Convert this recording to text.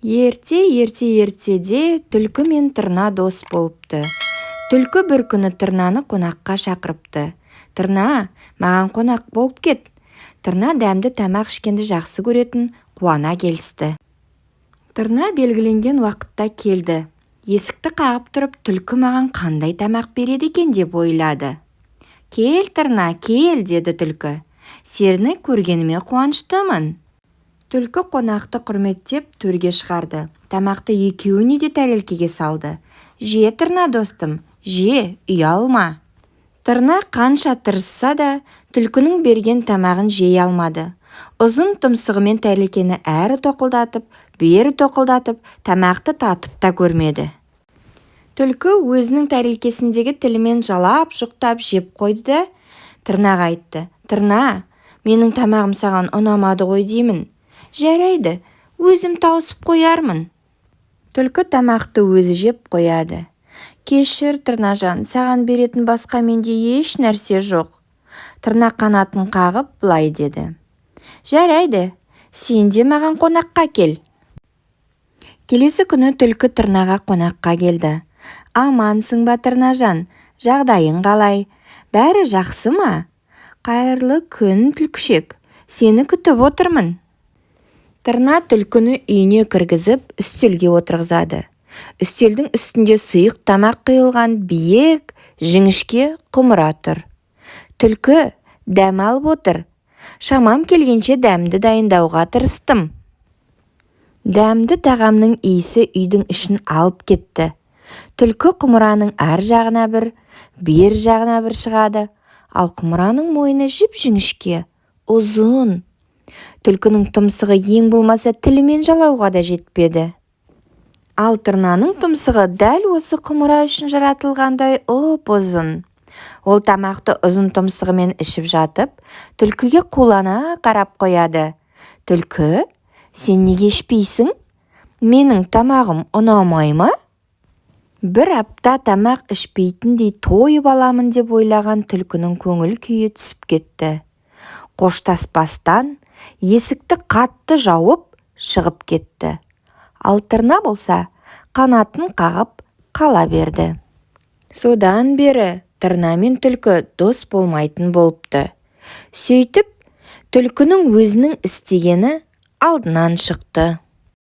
Ертеде түлкі мен тырна дос болыпты. Түлкі бір күні тырнаны қонаққа шақырыпты. Тырна, маған қонақ болып кет. Тырна дәмді тамақ ішкенді жақсы көретін, қуана келісті. Тырна белгіленген уақытта келді. Есікті қағып тұрып, түлкі маған қандай тамақ береді екен деп ойлады. Кел, Тырна, кел, деді түлкі. Сені көргеніме қуаныштымын. Түлкі қонақты құрметтеп төрге шығарды. Тамақты екеуіне де тәрелкеге салды. Же, Тырна достым, же, ұялма. Тырна қанша тырысса да, түлкінің берген тамағын жей алмады. Ұзын тұмсығымен тәрелкені әрі тоқылдатып, бері тоқылдатып, тамақты татып та көрмеді. Түлкі өзінің тәрелкесіндегі тілімен жалап, жұқтап жеп қойды да, Тырнаға айтты. Тырна, менің тамағым саған ұнамады ғой деймін. Жарайды, өзім тауысып қоярмын. Түлкі тамақты өзі жеп қояды. Кешір, Тырнажан, саған беретін басқа менде еш нәрсе жоқ. Тырна қанатын қағып былай деді. Жарайды, сен де маған қонаққа кел. Келесі күні түлкі Тырнаға қонаққа келді. Амансың ба, Тырнажан, жағдайың қалай? Бәрі жақсы ма? Қайырлы күн, түлкішек, сені күтіп отырмын. Тырна түлкіні үйіне кіргізіп, үстелге отырғызады. Үстелдің үстінде сұйық тамақ құйылған биік, жіңішке құмыра тұр. Түлкі дәм алып отыр. Шамам келгенше дәмді дайындауға тырыстым. Дәмді тағамның иісі үйдің ішін алып кетті. Түлкі құмыраның ар жағына бір, бер жағына бір шығады, ал құмыраның мойны жіп-жіңішке, ұзын. Түлкінің тұмсығы ең болмаса тілімен жалауға да жетпеді. Ал Тырнаның тұмсығы дәл осы құмыра үшін жаратылғандай ұзын. Ол тамақты ұзын тұмсығымен ішіп жатып, түлкіге қулана қарап қояды. Түлкі, сен неге ішпейсің? Менің тамағым ұнамай ма? Бір апта тамақ ішпейтіндей тойып аламын деп ойлаған түлкінің көңіл күйі түсіп кетті. Қоштаспастан есікті қатты жауып шығып кетті. Ал Тырна болса қанатын қағып қала берді. Содан бері Тырна мен түлкі дос болмайтын болыпты. Сөйтіп, түлкінің өзінің істегені алдынан шықты.